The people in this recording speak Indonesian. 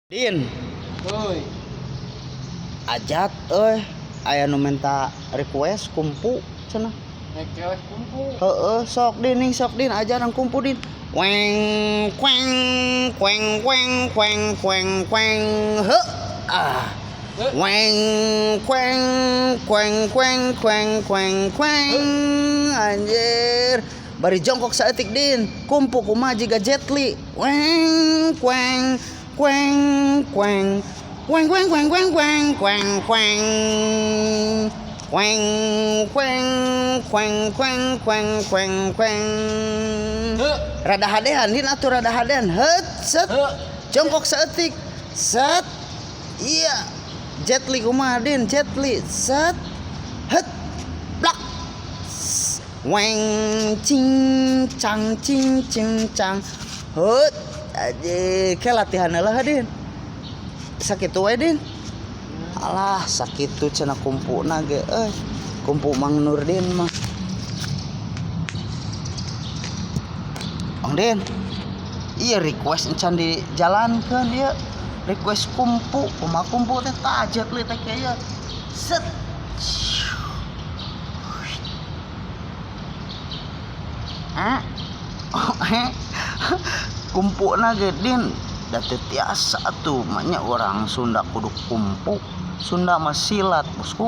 Din, Oi, ajat aya nu minta request kumpu cenah. request kumpu. Sok din ajaran kumpu din. Weng kweng kweng kweng kweng kweng kweng Weng kweng kweng kweng kweng kweng kweng anjir. Bari jongkok saeutik din. Kumpu kumaha jiga Jet Li. Weng kweng kweng kweng kweng kweng kweng kweng kweng kweng kweng kweng kweng kweng kweng kweng kweng kweng. Rada hadean din atuh rada hadean. Set jongkok saeutik. Set. Iya. Jet Li kumaha din? Jet Li. Set. Het. Blak. Weng cing cang cing cing cang. Hut. Aji ke latihan heula din. Sakitu we din. Alah sakitu cenah kumpuna ge kumpu Mang Nurdin mah. Ong Den. Iya request encan dijalankeun ieu. Request kumpu, kumaha kumpu teh tah Jet Li teh kieu. Set. Kumpuna ge din da teu tiasa tuh, maknya orang Sunda kudu kumpu. Sunda mah silat bosku.